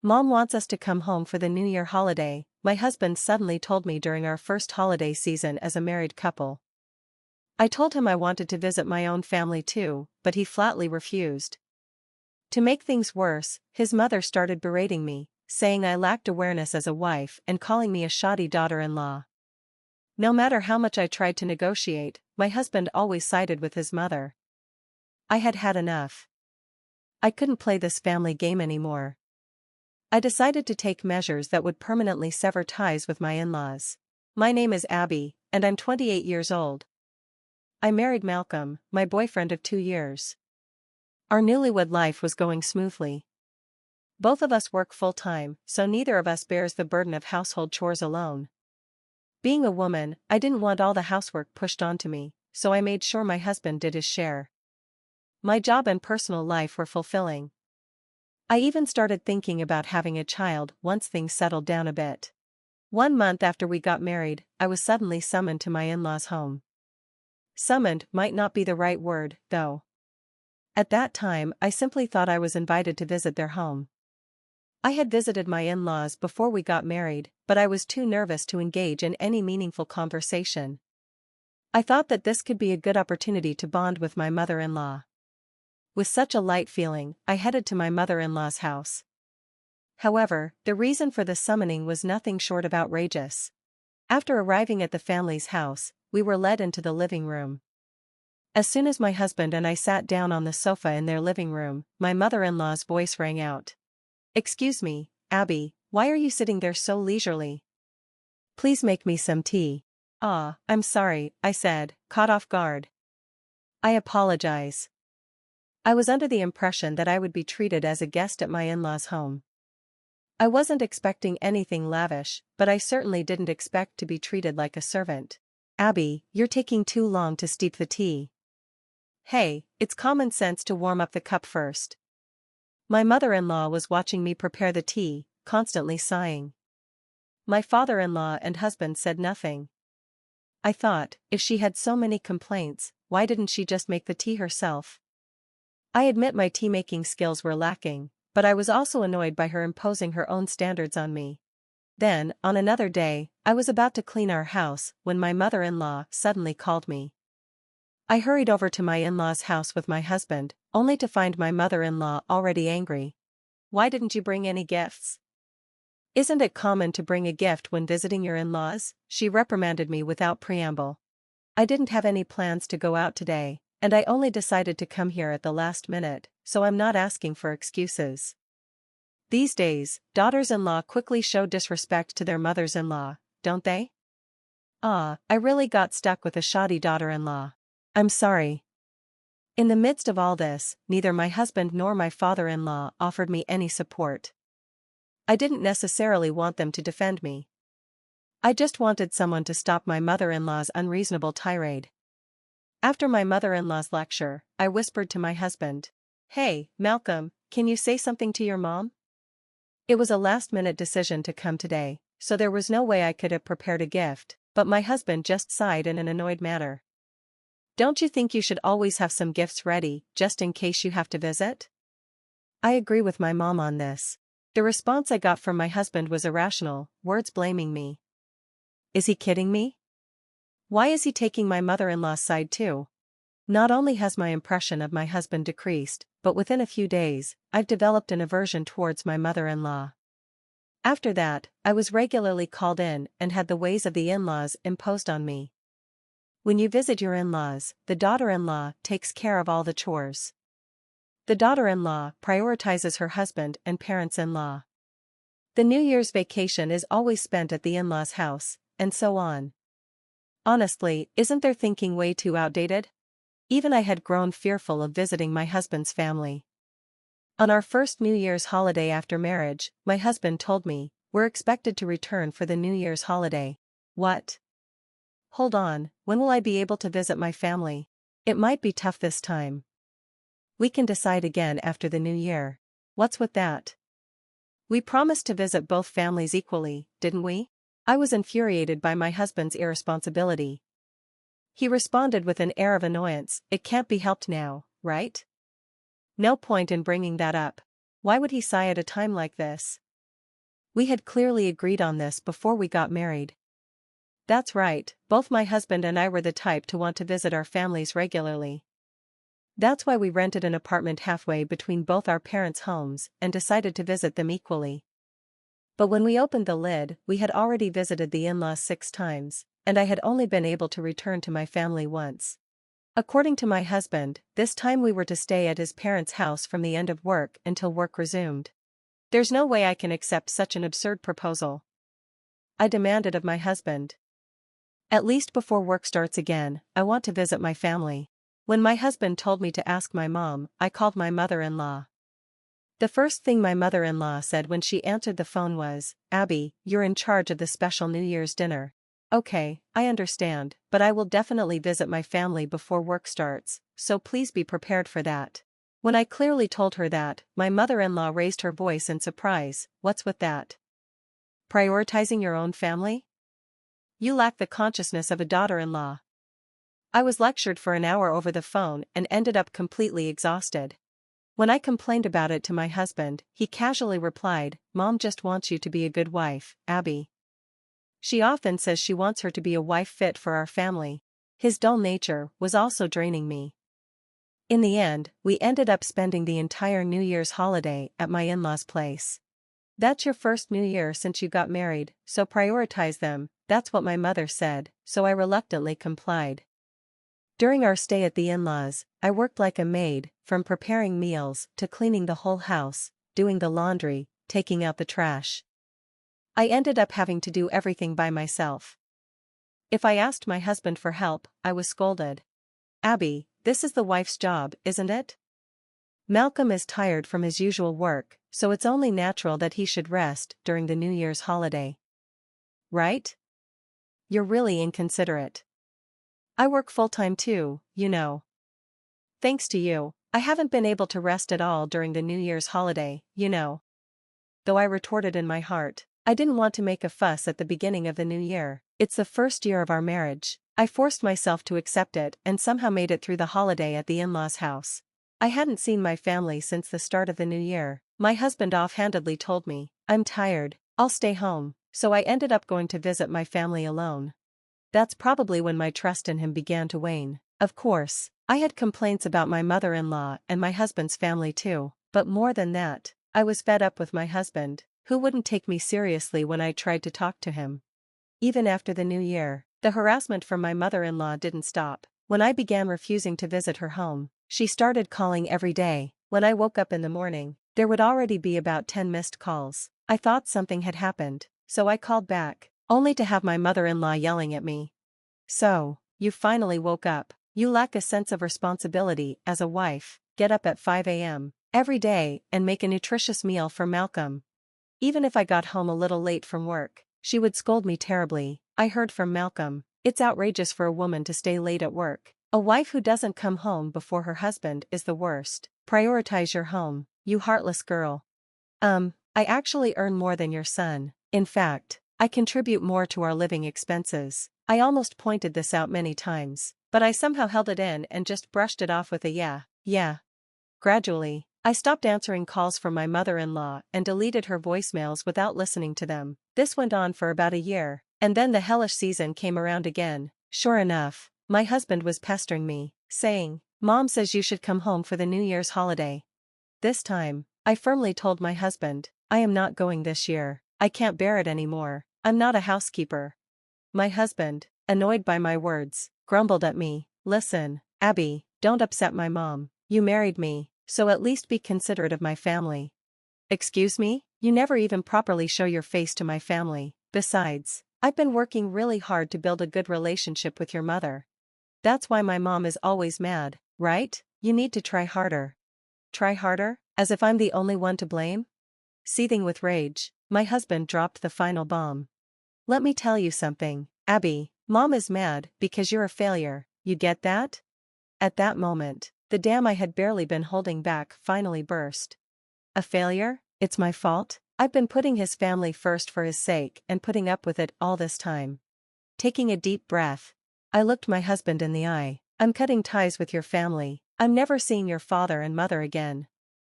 Mom wants us to come home for the New Year holiday, my husband suddenly told me during our first holiday season as a married couple. I told him I wanted to visit my own family too, but he flatly refused. To make things worse, his mother started berating me, saying I lacked awareness as a wife and calling me a shoddy daughter-in-law. No matter how much I tried to negotiate, my husband always sided with his mother. I had had enough. I couldn't play this family game anymore. I decided to take measures that would permanently sever ties with my in-laws. My name is Abby, and I'm 28 years old. I married Malcolm, my boyfriend of 2 years. Our newlywed life was going smoothly. Both of us work full-time, so neither of us bears the burden of household chores alone. Being a woman, I didn't want all the housework pushed onto me, so I made sure my husband did his share. My job and personal life were fulfilling. I even started thinking about having a child once things settled down a bit. 1 month after we got married, I was suddenly summoned to my in-laws' home. Summoned might not be the right word, though. At that time, I simply thought I was invited to visit their home. I had visited my in-laws before we got married, but I was too nervous to engage in any meaningful conversation. I thought that this could be a good opportunity to bond with my mother-in-law. With such a light feeling, I headed to my mother-in-law's house. However, the reason for the summoning was nothing short of outrageous. After arriving at the family's house, we were led into the living room. As soon as my husband and I sat down on the sofa in their living room, my mother-in-law's voice rang out. "Excuse me, Abby, why are you sitting there so leisurely? Please make me some tea." "Ah, I'm sorry," I said, caught off guard. "I apologize. I was under the impression that I would be treated as a guest at my in-laws' home. I wasn't expecting anything lavish, but I certainly didn't expect to be treated like a servant." "Abby, you're taking too long to steep the tea. Hey, it's common sense to warm up the cup first." My mother-in-law was watching me prepare the tea, constantly sighing. My father-in-law and husband said nothing. I thought, if she had so many complaints, why didn't she just make the tea herself? I admit my tea-making skills were lacking, but I was also annoyed by her imposing her own standards on me. Then, on another day, I was about to clean our house when my mother-in-law suddenly called me. I hurried over to my in-laws' house with my husband, only to find my mother-in-law already angry. "Why didn't you bring any gifts? Isn't it common to bring a gift when visiting your in-laws?" She reprimanded me without preamble. I didn't have any plans to go out today, and I only decided to come here at the last minute, so I'm not asking for excuses. These days, daughters-in-law quickly show disrespect to their mothers-in-law, don't they? Ah, I really got stuck with a shoddy daughter-in-law. I'm sorry. In the midst of all this, neither my husband nor my father-in-law offered me any support. I didn't necessarily want them to defend me. I just wanted someone to stop my mother-in-law's unreasonable tirade. After my mother-in-law's lecture, I whispered to my husband, "Hey, Malcolm, can you say something to your mom?" It was a last-minute decision to come today, so there was no way I could have prepared a gift, but my husband just sighed in an annoyed manner. "Don't you think you should always have some gifts ready, just in case you have to visit?" I agree with my mom on this. The response I got from my husband was irrational, words blaming me. Is he kidding me? Why is he taking my mother-in-law's side too? Not only has my impression of my husband decreased, but within a few days, I've developed an aversion towards my mother-in-law. After that, I was regularly called in and had the ways of the in-laws imposed on me. When you visit your in-laws, the daughter-in-law takes care of all the chores. The daughter-in-law prioritizes her husband and parents-in-law. The New Year's vacation is always spent at the in-laws' house, and so on. Honestly, isn't their thinking way too outdated? Even I had grown fearful of visiting my husband's family. On our first New Year's holiday after marriage, my husband told me, "We're expected to return for the New Year's holiday." What? Hold on, when will I be able to visit my family? It might be tough this time. We can decide again after the new year. What's with that? We promised to visit both families equally, didn't we? I was infuriated by my husband's irresponsibility. He responded with an air of annoyance, "It can't be helped now, right? No point in bringing that up. Why would he sigh at a time like this?" We had clearly agreed on this before we got married. That's right, both my husband and I were the type to want to visit our families regularly. That's why we rented an apartment halfway between both our parents' homes and decided to visit them equally. But when we opened the lid, we had already visited the in-laws 6 times, and I had only been able to return to my family once. According to my husband, this time we were to stay at his parents' house from the end of work until work resumed. There's no way I can accept such an absurd proposal, I demanded of my husband. At least before work starts again, I want to visit my family. When my husband told me to ask my mom, I called my mother-in-law. The first thing my mother-in-law said when she answered the phone was, "Abby, you're in charge of the special New Year's dinner." Okay, I understand, but I will definitely visit my family before work starts, so please be prepared for that. When I clearly told her that, my mother-in-law raised her voice in surprise. What's with that? Prioritizing your own family? You lack the consciousness of a daughter-in-law. I was lectured for an hour over the phone and ended up completely exhausted. When I complained about it to my husband, he casually replied, "Mom just wants you to be a good wife, Abby. She often says she wants her to be a wife fit for our family." His dull nature was also draining me. In the end, we ended up spending the entire New Year's holiday at my in-laws' place. That's your first New Year since you got married, so prioritize them, that's what my mother said, so I reluctantly complied. During our stay at the in-laws, I worked like a maid, from preparing meals to cleaning the whole house, doing the laundry, taking out the trash. I ended up having to do everything by myself. If I asked my husband for help, I was scolded. "Abby, this is the wife's job, isn't it? Malcolm is tired from his usual work, so it's only natural that he should rest during the New Year's holiday. Right? You're really inconsiderate. I work full-time too, you know. Thanks to you, I haven't been able to rest at all during the New Year's holiday, you know." Though I retorted in my heart, I didn't want to make a fuss at the beginning of the new year. It's the first year of our marriage. I forced myself to accept it and somehow made it through the holiday at the in-laws' house. I hadn't seen my family since the start of the new year. My husband offhandedly told me, "I'm tired, I'll stay home," so I ended up going to visit my family alone. That's probably when my trust in him began to wane. Of course, I had complaints about my mother-in-law and my husband's family too, but more than that, I was fed up with my husband, who wouldn't take me seriously when I tried to talk to him. Even after the new year, the harassment from my mother-in-law didn't stop. When I began refusing to visit her home, she started calling every day. When I woke up in the morning, there would already be about 10 missed calls. I thought something had happened, so I called back, only to have my mother-in-law yelling at me. "So, you finally woke up. You lack a sense of responsibility as a wife. Get up at 5 a.m. every day and make a nutritious meal for Malcolm." Even if I got home a little late from work, she would scold me terribly. I heard from Malcolm, "It's outrageous for a woman to stay late at work. A wife who doesn't come home before her husband is the worst. Prioritize your home, you heartless girl." I actually earn more than your son. In fact, I contribute more to our living expenses. I almost pointed this out many times, but I somehow held it in and just brushed it off with a yeah. Gradually, I stopped answering calls from my mother-in-law and deleted her voicemails without listening to them. This went on for about a year, and then the hellish season came around again. Sure enough, my husband was pestering me, saying, "Mom says you should come home for the New Year's holiday." This time, I firmly told my husband, "I am not going this year. I can't bear it anymore. I'm not a housekeeper." My husband, annoyed by my words, grumbled at me, "Listen, Abby, don't upset my mom. You married me, so at least be considerate of my family." "Excuse me? You never even properly show your face to my family. Besides, I've been working really hard to build a good relationship with your mother. That's why my mom is always mad, right? You need to try harder." Try harder? As if I'm the only one to blame? Seething with rage, my husband dropped the final bomb. "Let me tell you something, Abby, Mom is mad because you're a failure, you get that?" At that moment, the dam I had barely been holding back finally burst. "A failure? It's my fault? I've been putting his family first for his sake and putting up with it all this time." Taking a deep breath, I looked my husband in the eye. "I'm cutting ties with your family. I'm never seeing your father and mother again."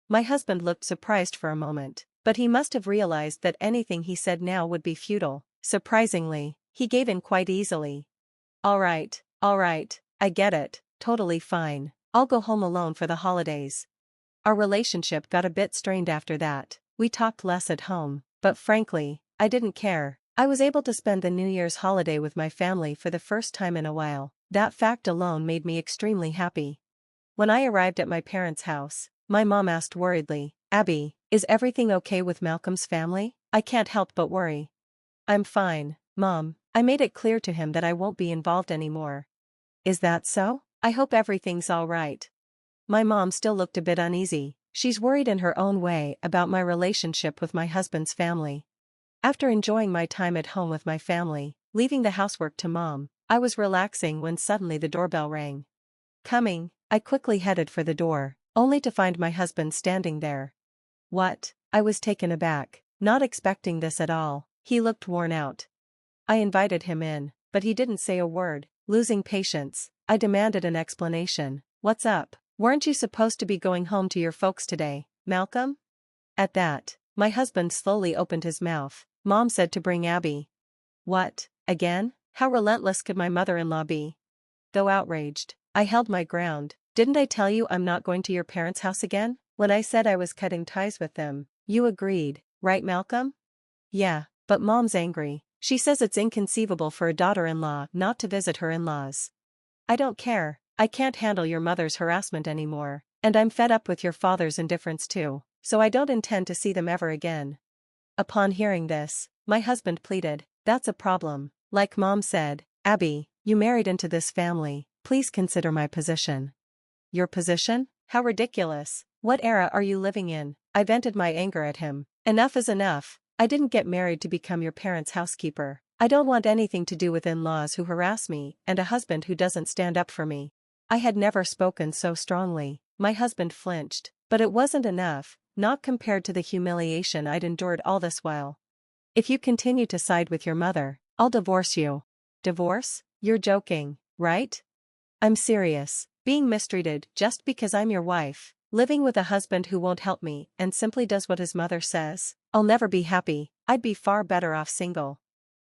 My husband looked surprised for a moment, But he must have realized that anything he said now would be futile. Surprisingly, he gave in quite easily. Alright, I get it, totally fine. I'll go home alone for the holidays. Our relationship got a bit strained after that. We talked less at home, but frankly, I didn't care. I was able to spend the New Year's holiday with my family for the first time in a while. That fact alone made me extremely happy. When I arrived at my parents' house, my mom asked worriedly, "Abby, is everything okay with Malcolm's family?" I can't help but worry. "I'm fine, Mom. I made it clear to him that I won't be involved anymore." "Is that so? I hope everything's all right." My mom still looked a bit uneasy. She's worried in her own way about my relationship with my husband's family. After enjoying my time at home with my family, leaving the housework to Mom, I was relaxing when suddenly the doorbell rang. Coming, I quickly headed for the door, only to find my husband standing there. "What?" I was taken aback, not expecting this at all. He looked worn out. I invited him in, but he didn't say a word. Losing patience, I demanded an explanation. "What's up? Weren't you supposed to be going home to your folks today, Malcolm?" At that, my husband slowly opened his mouth. "Mom said to bring Abby." "What, again? How relentless could my mother-in-law be?" Though outraged, I held my ground. "Didn't I tell you I'm not going to your parents' house again? When I said I was cutting ties with them, you agreed, right, Malcolm?" "Yeah, but Mom's angry. She says it's inconceivable for a daughter-in-law not to visit her in-laws." "I don't care. I can't handle your mother's harassment anymore, and I'm fed up with your father's indifference too, so I don't intend to see them ever again." Upon hearing this, my husband pleaded, "That's a problem. Like Mom said, Abby, you married into this family, please consider my position." "Your position? How ridiculous. What era are you living in?" I vented my anger at him. "Enough is enough. I didn't get married to become your parents' housekeeper. I don't want anything to do with in-laws who harass me and a husband who doesn't stand up for me." I had never spoken so strongly. My husband flinched, but it wasn't enough, not compared to the humiliation I'd endured all this while. "If you continue to side with your mother, I'll divorce you." "Divorce? You're joking, right?" "I'm serious. Being mistreated just because I'm your wife, living with a husband who won't help me and simply does what his mother says, I'll never be happy. I'd be far better off single."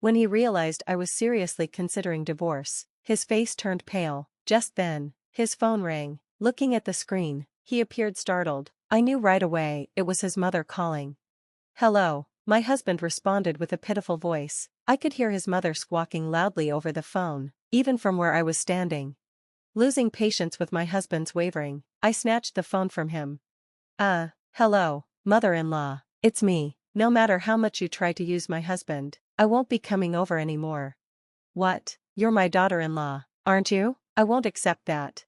When he realized I was seriously considering divorce, his face turned pale. Just then, his phone rang. Looking at the screen, he appeared startled. I knew right away it was his mother calling. "Hello," my husband responded with a pitiful voice. I could hear his mother squawking loudly over the phone, even from where I was standing. Losing patience with my husband's wavering, I snatched the phone from him. Hello, mother-in-law, it's me. No matter how much you try to use my husband, I won't be coming over anymore." "What? You're my daughter-in-law, aren't you? I won't accept that."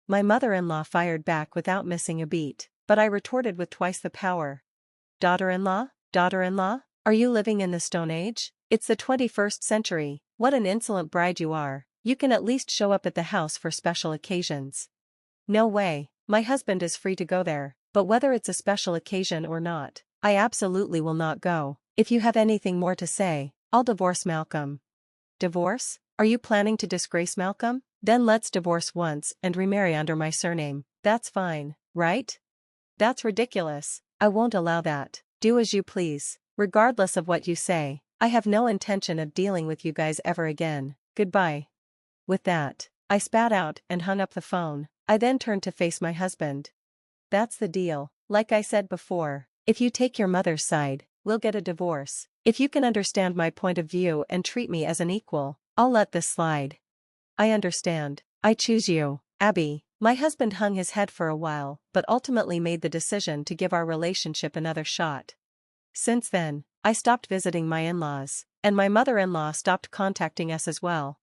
My mother-in-law fired back without missing a beat, but I retorted with twice the power. "Daughter-in-law? Daughter-in-law? Are you living in the Stone Age? It's the 21st century. What an insolent bride you are. You can at least show up at the house for special occasions." "No way. My husband is free to go there, but whether it's a special occasion or not, I absolutely will not go. If you have anything more to say, I'll divorce Malcolm." "Divorce? Are you planning to disgrace Malcolm? Then let's divorce once and remarry under my surname. That's fine, right?" "That's ridiculous. I won't allow that. Do as you please. Regardless of what you say, I have no intention of dealing with you guys ever again. Goodbye." With that, I spat out and hung up the phone. I then turned to face my husband. "That's the deal. Like I said before, if you take your mother's side, we'll get a divorce. If you can understand my point of view and treat me as an equal, I'll let this slide." "I understand. I choose you, Abby." My husband hung his head for a while, but ultimately made the decision to give our relationship another shot. Since then, I stopped visiting my in-laws, and my mother-in-law stopped contacting us as well.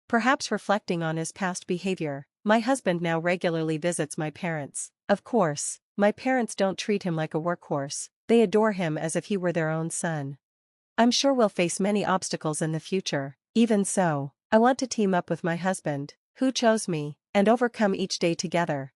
Perhaps reflecting on his past behavior, my husband now regularly visits my parents. Of course, my parents don't treat him like a workhorse. They adore him as if he were their own son. I'm sure we'll face many obstacles in the future. Even so, I want to team up with my husband, who chose me, and overcome each day together.